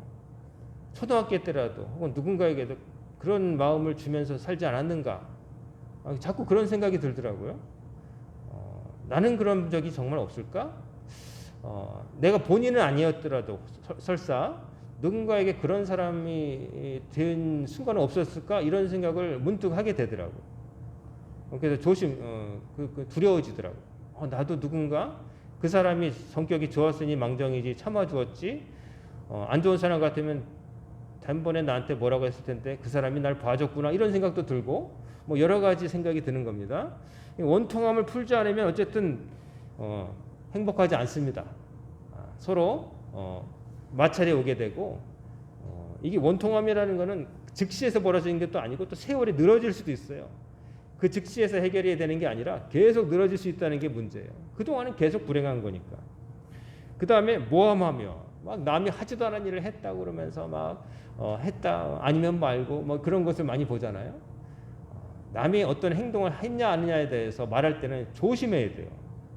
초등학교 때라도 혹은 누군가에게도 그런 마음을 주면서 살지 않았는가, 자꾸 그런 생각이 들더라고요. 나는 그런 적이 정말 없을까? 내가 본인은 아니었더라도 설사 누군가에게 그런 사람이 된 순간은 없었을까? 이런 생각을 문득 하게 되더라고요. 그래서 두려워지더라고요. 나도 누군가 그 사람이 성격이 좋았으니 망정이지 참아주었지, 안 좋은 사람 같으면 단번에 나한테 뭐라고 했을 텐데 그 사람이 날 봐줬구나, 이런 생각도 들고 뭐 여러 가지 생각이 드는 겁니다. 원통함을 풀지 않으면 어쨌든 행복하지 않습니다. 서로 마찰이 오게 되고, 이게 원통함이라는 거는 즉시에서 벌어지는 것도 아니고 또 세월이 늘어질 수도 있어요. 그 즉시에서 해결이 되는 게 아니라 계속 늘어질 수 있다는 게 문제예요. 그동안은 계속 불행한 거니까. 그 다음에 모함하며 막 남이 하지도 않은 일을 했다고 그러면서 막 했다 아니면 말고 뭐 그런 것을 많이 보잖아요. 남이 어떤 행동을 했냐 안 했냐에 대해서 말할 때는 조심해야 돼요.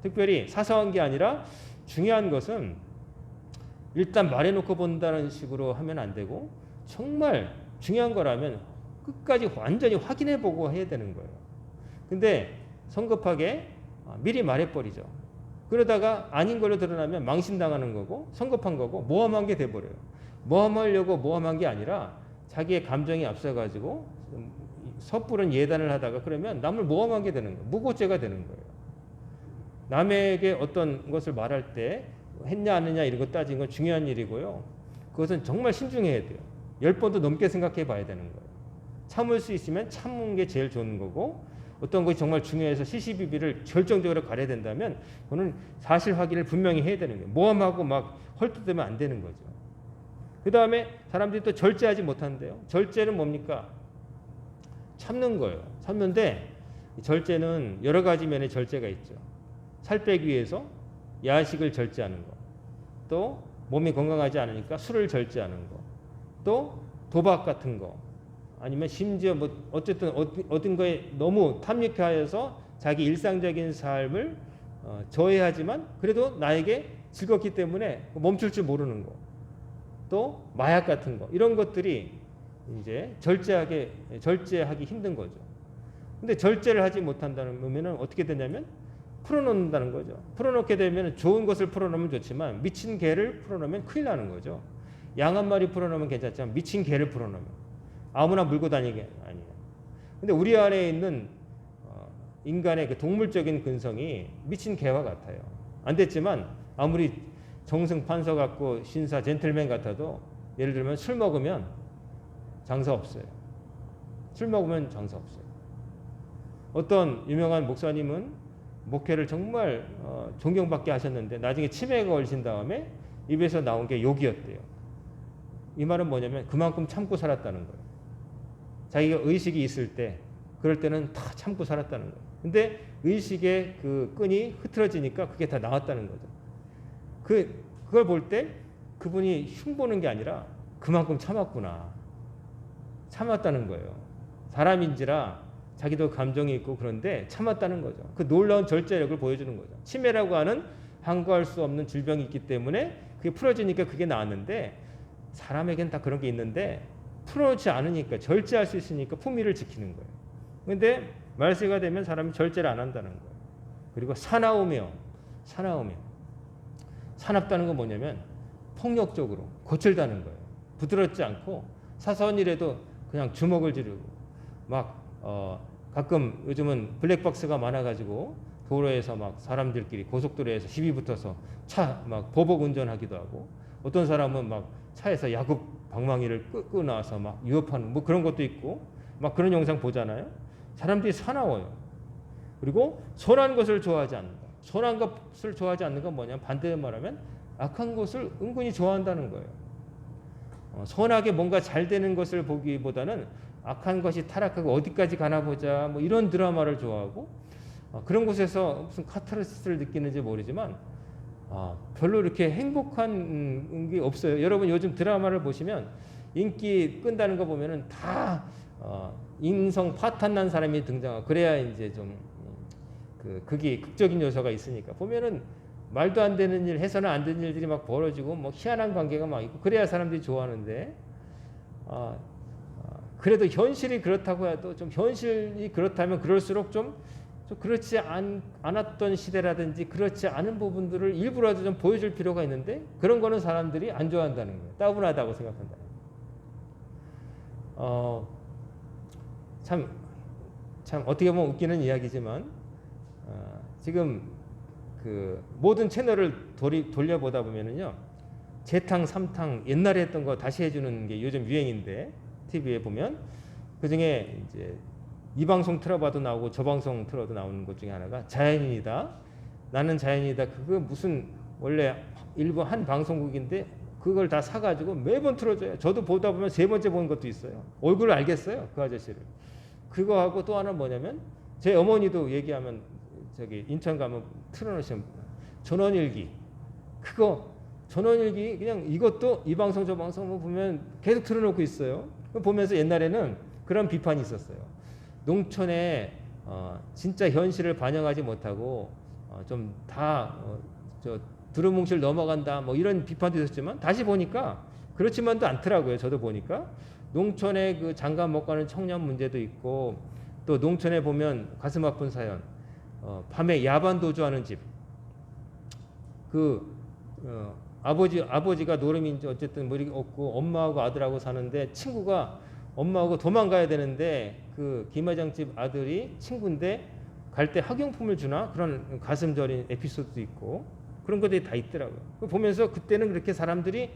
특별히 사소한 게 아니라 중요한 것은 일단 말해놓고 본다는 식으로 하면 안 되고, 정말 중요한 거라면 끝까지 완전히 확인해보고 해야 되는 거예요. 근데 성급하게 미리 말해버리죠. 그러다가 아닌 걸로 드러나면 망신당하는 거고 성급한 거고 모함한 게 돼버려요. 모함하려고 모함한 게 아니라 자기의 감정이 앞서가지고 섣부른 예단을 하다가 그러면 남을 모함한 게 되는 거예요. 무고죄가 되는 거예요. 남에게 어떤 것을 말할 때 했냐 안 했냐 이런 거 따지는 건 중요한 일이고요. 그것은 정말 신중해야 돼요. 10번도 넘게 생각해 봐야 되는 거예요. 참을 수 있으면 참는 게 제일 좋은 거고, 어떤 것이 정말 중요해서 시시비비를 결정적으로 가려야 된다면 그거는 사실 확인을 분명히 해야 되는 거예요. 모함하고 막 헐뜯으면 안 되는 거죠. 그 다음에 사람들이 또 절제하지 못한대요. 절제는 뭡니까? 참는 거예요. 참는데 절제는 여러 가지 면의 절제가 있죠. 살 빼기 위해서 야식을 절제하는 거, 또 몸이 건강하지 않으니까 술을 절제하는 거, 또 도박 같은 거, 아니면 심지어 뭐 어쨌든 어떤 거에 너무 탐닉하여서 자기 일상적인 삶을 저해하지만 그래도 나에게 즐겁기 때문에 멈출 줄 모르는 거, 또 마약 같은 거, 이런 것들이 이제 절제하기 힘든 거죠. 근데 절제를 하지 못한다는 어떻게 되냐면 풀어놓는다는 거죠. 풀어놓게 되면 좋은 것을 풀어놓으면 좋지만 미친 개를 풀어놓으면 큰일 나는 거죠. 양 한 마리 풀어놓으면 괜찮지만 미친 개를 풀어놓으면 아무나 물고 다니게 아니에요. 근데 우리 안에 있는 인간의 그 동물적인 근성이 미친 개와 같아요. 안 됐지만 아무리 정승 판서 같고 신사 젠틀맨 같아도 예를 들면 술 먹으면 장사 없어요. 술 먹으면 장사 없어요. 어떤 유명한 목사님은 목회를 정말 존경받게 하셨는데 나중에 치매가 걸리신 다음에 입에서 나온 게 욕이었대요. 이 말은 뭐냐면 그만큼 참고 살았다는 거예요. 자기가 의식이 있을 때 그럴 때는 다 참고 살았다는 거예요. 근데 의식의 그 끈이 흐트러지니까 그게 다 나왔다는 거죠. 그걸 볼 때 그분이 흉보는 게 아니라 그만큼 참았구나. 참았다는 거예요. 사람인지라 자기도 감정이 있고 그런데 참았다는 거죠. 그 놀라운 절제력을 보여주는 거죠. 치매라고 하는 항거할 수 없는 질병이 있기 때문에 그게 풀어지니까 그게 나았는데 사람에겐 다 그런 게 있는데 풀어지지 않으니까 절제할 수 있으니까 품위를 지키는 거예요. 근데 말세가 되면 사람이 절제를 안 한다는 거예요. 그리고 사나우며 사납다는 건 뭐냐면 폭력적으로 거칠다는 거예요. 부드럽지 않고 사소한 일에도 그냥 주먹을 지르고 막 가끔 요즘은 블랙박스가 많아가지고 도로에서 막 사람들끼리 고속도로에서 시비 붙어서 차 막 보복 운전하기도 하고 어떤 사람은 막 차에서 야구 방망이를 끄고 나와서 막 위협하는 뭐 그런 것도 있고 막 그런 영상 보잖아요. 사람들이 사나워요. 그리고 선한 것을 좋아하지 않는다. 선한 것을 좋아하지 않는 건 뭐냐면 반대로 말하면 악한 것을 은근히 좋아한다는 거예요. 선하게 뭔가 잘 되는 것을 보기보다는 악한 것이 타락하고 어디까지 가나 보자 뭐 이런 드라마를 좋아하고 그런 곳에서 무슨 카타르시스를 느끼는지 모르지만 별로 이렇게 행복한 게 없어요. 여러분 요즘 드라마를 보시면 인기 끈다는 거 보면은 다 인성 파탄난 사람이 등장하고 그래야 이제 좀 그게 극적인 요소가 있으니까 보면은 말도 안 되는 일, 해서는 안 되는 일들이 막 벌어지고 뭐 희한한 관계가 막 있고 그래야 사람들이 좋아하는데 그래도 현실이 그렇다고 해도 좀 현실이 그렇다면 그럴수록 좀 그렇지 않았던 시대라든지 그렇지 않은 부분들을 일부라도 좀 보여줄 필요가 있는데 그런 거는 사람들이 안 좋아한다는 거예요. 따분하다고 생각한다. 참 어떻게 보면 웃기는 이야기지만 지금 그 모든 채널을 돌려보다 보면은요 재탕, 삼탕 옛날에 했던 거 다시 해주는 게 요즘 유행인데 TV에 보면 그 중에 이제 이 방송 틀어봐도 나오고 저 방송 틀어도 나오는 것 중에 하나가 자연인이다. 나는 자연인이다. 그거 무슨 원래 일부 한 방송국인데 그걸 다 사가지고 매번 틀어줘요. 저도 보다 보면 세 번째 본 것도 있어요. 얼굴을 알겠어요. 그 아저씨를. 그거 하고 또 하나 뭐냐면 제 어머니도 얘기하면 저기 인천 가면 틀어놓으시면 전원일기. 그거 전원일기 그냥 이것도 이 방송 저 방송 보면 계속 틀어놓고 있어요. 보면서 옛날에는 그런 비판이 있었어요. 농촌에 진짜 현실을 반영하지 못하고 좀 다 두루뭉실 넘어간다 뭐 이런 비판도 있었지만 다시 보니까 그렇지만도 않더라고요. 저도 보니까 농촌에 그 장가 못 가는 청년 문제도 있고 또 농촌에 보면 가슴 아픈 사연 밤에 야반 도주하는 집 아버지가 노름인지 어쨌든 머리 없고 엄마하고 아들하고 사는데 친구가 엄마하고 도망가야 되는데 그 김회장 집 아들이 친구인데 갈 때 학용품을 주나 그런 가슴 저린 에피소드도 있고 그런 것들이 다 있더라고요. 보면서 그때는 그렇게 사람들이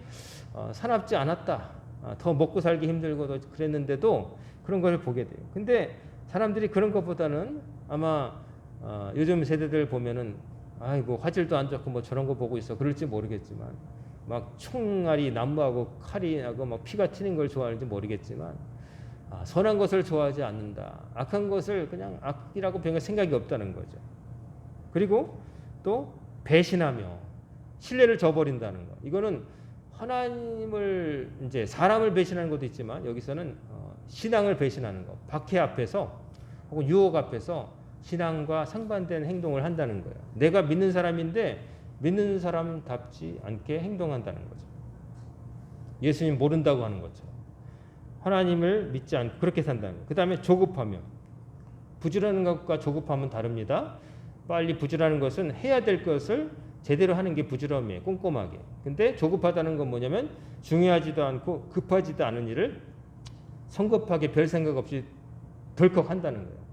사납지 않았다. 더 먹고 살기 힘들고 그랬는데도 그런 걸 보게 돼요. 근데 사람들이 그런 것보다는 아마 요즘 세대들 보면은 아이고 화질도 안 좋고 뭐 저런 거 보고 있어 그럴지 모르겠지만 막 총알이 난무하고 칼이 나고 막 피가 튀는 걸 좋아하는지 모르겠지만 선한 것을 좋아하지 않는다. 악한 것을 그냥 악이라고 병할 생각이 없다는 거죠. 그리고 또 배신하며 신뢰를 저버린다는 거. 이거는 하나님을 이제 사람을 배신하는 것도 있지만 여기서는 신앙을 배신하는 거. 박해 앞에서 혹은 유혹 앞에서 신앙과 상반된 행동을 한다는 거예요. 내가 믿는 사람인데 믿는 사람답지 않게 행동한다는 거죠. 예수님 모른다고 하는 거죠. 하나님을 믿지 않고 그렇게 산다는 거예요. 그 다음에 조급하며 부지런한 것과 조급함은 다릅니다. 빨리 부지런한 것은 해야 될 것을 제대로 하는 게 부지런이에요. 꼼꼼하게. 근데 조급하다는 건 뭐냐면 중요하지도 않고 급하지도 않은 일을 성급하게 별 생각 없이 덜컥 한다는 거예요.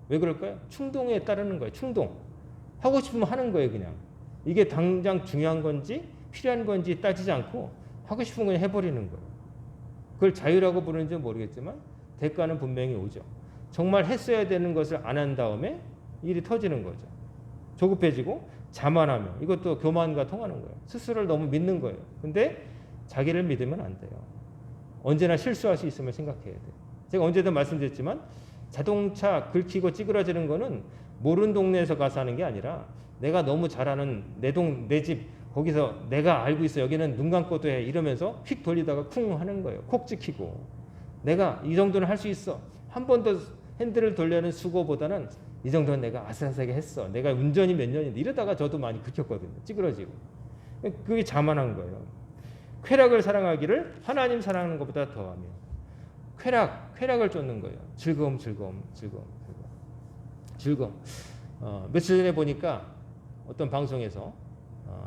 왜 그럴까요? 충동에 따르는 거예요. 충동. 하고 싶으면 하는 거예요. 그냥. 이게 당장 중요한 건지 필요한 건지 따지지 않고 하고 싶은 건 해버리는 거예요. 그걸 자유라고 부르는지 모르겠지만 대가는 분명히 오죠. 정말 했어야 되는 것을 안 한 다음에 일이 터지는 거죠. 조급해지고 자만하며 이것도 교만과 통하는 거예요. 스스로를 너무 믿는 거예요. 근데 자기를 믿으면 안 돼요. 언제나 실수할 수 있음을 생각해야 돼요. 제가 언제든 말씀드렸지만 자동차 긁히고 찌그러지는 거는 모르는 동네에서 가서 하는 게 아니라 내가 너무 잘 아는 내 집 거기서 내가 알고 있어 여기는 눈 감고도 해 이러면서 휙 돌리다가 쿵 하는 거예요. 콕 찍히고 내가 이 정도는 할 수 있어. 한 번 더 핸들을 돌려는 수고보다는 이 정도는 내가 아슬아슬하게 했어. 내가 운전이 몇 년인데 이러다가 저도 많이 긁혔거든요. 찌그러지고. 그게 자만한 거예요. 쾌락을 사랑하기를 하나님 사랑하는 것보다 더하며 쾌락을 쫓는 거예요. 즐거움. 며칠 전에 보니까 어떤 방송에서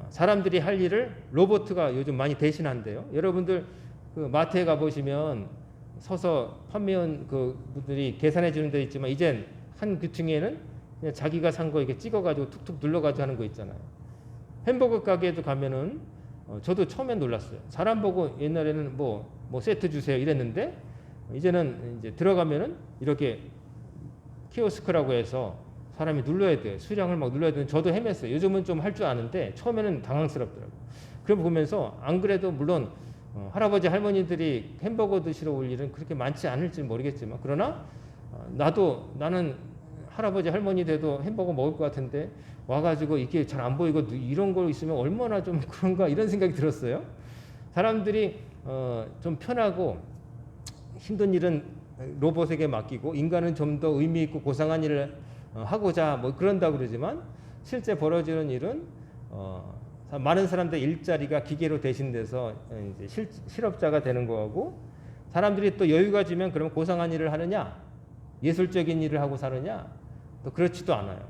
사람들이 할 일을 로봇가 요즘 많이 대신한대요. 여러분들 그 마트에 가 보시면 서서 판매원 그 분들이 계산해 주는 데 있지만 이젠 한 규퉁에는 그냥 자기가 산 거 이렇게 찍어가지고 툭툭 눌러가지고 하는 거 있잖아요. 햄버거 가게에도 가면은 저도 처음엔 놀랐어요. 사람 보고 옛날에는 뭐 세트 주세요 이랬는데 이제는 이제 들어가면은 이렇게 키오스크라고 해서 사람이 눌러야 돼. 수량을 막 눌러야 되는 저도 헤맸어요. 요즘은 좀 할 줄 아는데 처음에는 당황스럽더라고요. 그럼 보면서 안 그래도 물론 할아버지 할머니들이 햄버거 드시러 올 일은 그렇게 많지 않을지 모르겠지만 그러나 나는 할아버지 할머니 돼도 햄버거 먹을 것 같은데 와가지고 이게 잘 안 보이고 이런 거 있으면 얼마나 좀 그런가 이런 생각이 들었어요. 사람들이 좀 편하고 힘든 일은 로봇에게 맡기고 인간은 좀 더 의미 있고 고상한 일을 하고자 뭐 그런다고 그러지만 실제 벌어지는 일은 많은 사람들 일자리가 기계로 대신돼서 이제 실업자가 되는 거고 사람들이 또 여유가 지면 그러면 고상한 일을 하느냐 예술적인 일을 하고 사느냐 또 그렇지도 않아요.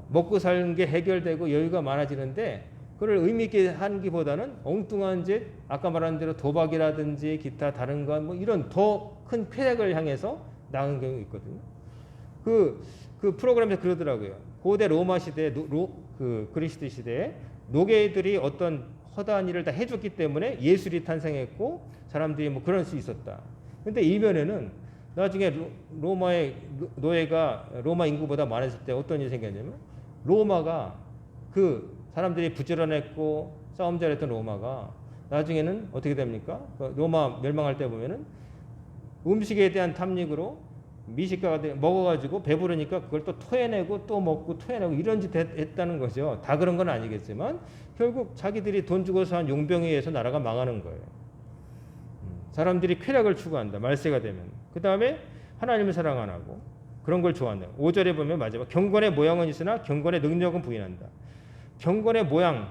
먹고 사는 게 해결되고 여유가 많아지는데 그걸 의미 있게 하기보다는 엉뚱한 짓 아까 말한 대로 도박이라든지 기타 다른 건 뭐 이런 더 큰 쾌락을 향해서 나간 경우가 있거든요. 그 프로그램에서 그러더라고요. 고대 로마 시대 그 그리스 시대에 노예들이 어떤 허다한 일을 다 해줬기 때문에 예술이 탄생했고 사람들이 뭐 그럴 수 있었다. 근데 이면에는 나중에 로마의 노예가 로마 인구보다 많았을 때 어떤 일이 생겼냐면 로마가 그 사람들이 부지런했고 싸움 잘했던 로마가 나중에는 어떻게 됩니까? 로마 멸망할 때 보면은 음식에 대한 탐닉으로 미식가가 먹어가지고 배부르니까 그걸 또 토해내고 또 먹고 토해내고 이런 짓 했다는 거죠. 다 그런 건 아니겠지만 결국 자기들이 돈 주고서 한 용병에 의해서 나라가 망하는 거예요. 사람들이 쾌락을 추구한다. 말세가 되면. 그 다음에 하나님을 사랑 안 하고 그런 걸 좋아한다. 5절에 보면 마지막 경건의 모양은 있으나 경건의 능력은 부인한다. 경건의 모양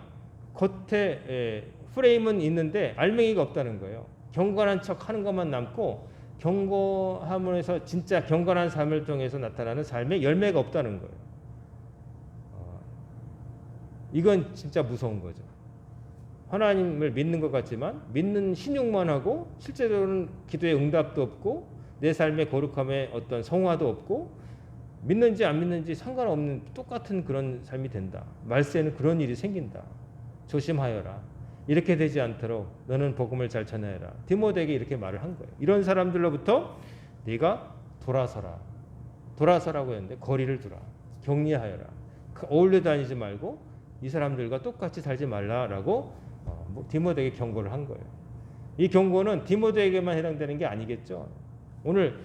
겉에 프레임은 있는데 알맹이가 없다는 거예요. 경건한 척 하는 것만 남고 경건함으로서 진짜 경건한 삶을 통해서 나타나는 삶의 열매가 없다는 거예요. 이건 진짜 무서운 거죠. 하나님을 믿는 것 같지만 믿는 신용만 하고 실제로는 기도의 응답도 없고 내 삶의 거룩함에 어떤 성화도 없고 믿는지 안 믿는지 상관없는 똑같은 그런 삶이 된다. 말세에는 그런 일이 생긴다. 조심하여라. 이렇게 되지 않도록 너는 복음을 잘 전해라. 디모데에게 이렇게 말을 한 거예요. 이런 사람들로부터 네가 돌아서라고 했는데 거리를 두라. 격리하여라. 어울려 다니지 말고 이 사람들과 똑같이 살지 말라라고 디모데에게 경고를 한 거예요. 이 경고는 디모데에게만 해당되는 게 아니겠죠. 오늘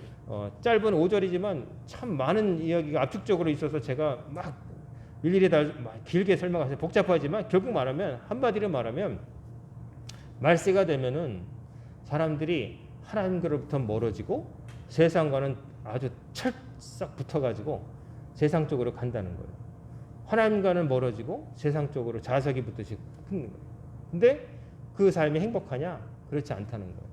짧은 5절이지만 참 많은 이야기가 압축적으로 있어서 제가 막 일일이 다 길게 설명하세요. 복잡하지만 결국 말하면 한마디로 말하면 말세가 되면은 사람들이 하나님으로부터 멀어지고 세상과는 아주 철싹 붙어가지고 세상 쪽으로 간다는 거예요. 하나님과는 멀어지고 세상 쪽으로 자석이 붙듯이 붙는 거예요. 근데 그 삶이 행복하냐? 그렇지 않다는 거예요.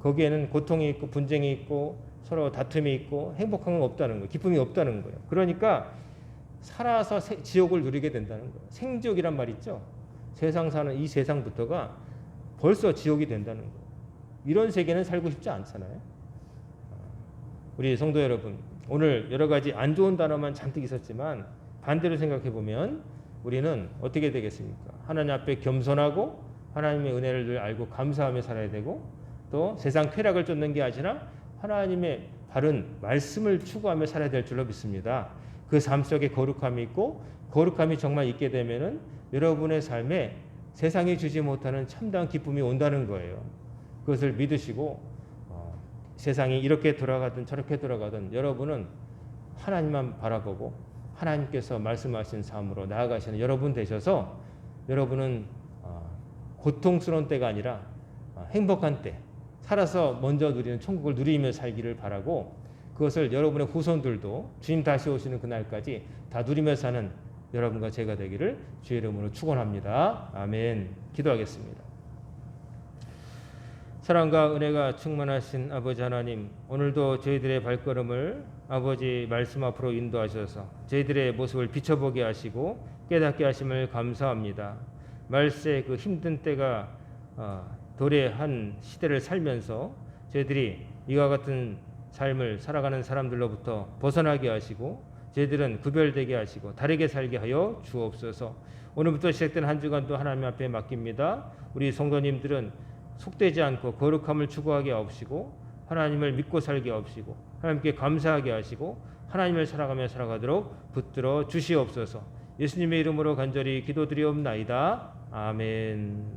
거기에는 고통이 있고 분쟁이 있고 서로 다툼이 있고 행복한 건 없다는 거예요. 기쁨이 없다는 거예요. 그러니까 살아서 지옥을 누리게 된다는 거예요. 생지옥이란 말 있죠. 세상 사는 이 세상부터가 벌써 지옥이 된다는 거예요. 이런 세계는 살고 싶지 않잖아요. 우리 성도 여러분, 오늘 여러 가지 안 좋은 단어만 잔뜩 있었지만 반대로 생각해 보면 우리는 어떻게 되겠습니까? 하나님 앞에 겸손하고 하나님의 은혜를 늘 알고 감사하며 살아야 되고, 또 세상 쾌락을 쫓는 게 아니라 하나님의 바른 말씀을 추구하며 살아야 될 줄로 믿습니다. 그 삶 속에 거룩함이 있고, 거룩함이 정말 있게 되면은 여러분의 삶에 세상이 주지 못하는 참다운 기쁨이 온다는 거예요. 그것을 믿으시고 세상이 이렇게 돌아가든 저렇게 돌아가든 여러분은 하나님만 바라보고 하나님께서 말씀하신 삶으로 나아가시는 여러분 되셔서, 여러분은 고통스러운 때가 아니라 행복한 때, 살아서 먼저 누리는 천국을 누리며 살기를 바라고, 그것을 여러분의 후손들도 주님 다시 오시는 그날까지 다 누리며 사는 여러분과 제가 되기를 주의 이름으로 축원합니다. 아멘. 기도하겠습니다. 사랑과 은혜가 충만하신 아버지 하나님, 오늘도 저희들의 발걸음을 아버지 말씀 앞으로 인도하셔서 저희들의 모습을 비춰보게 하시고 깨닫게 하심을 감사합니다. 말세 그 힘든 때가 도래한 시대를 살면서 저희들이 이와 같은 삶을 살아가는 사람들로부터 벗어나게 하시고 저희들은 구별되게 하시고 다르게 살게 하여 주옵소서. 오늘부터 시작된 한 주간도 하나님 앞에 맡깁니다. 우리 성도님들은 속되지 않고 거룩함을 추구하게 하옵시고 하나님을 믿고 살게 하옵시고 하나님께 감사하게 하시고 하나님을 살아가며 살아가도록 붙들어 주시옵소서. 예수님의 이름으로 간절히 기도드리옵나이다. 아멘.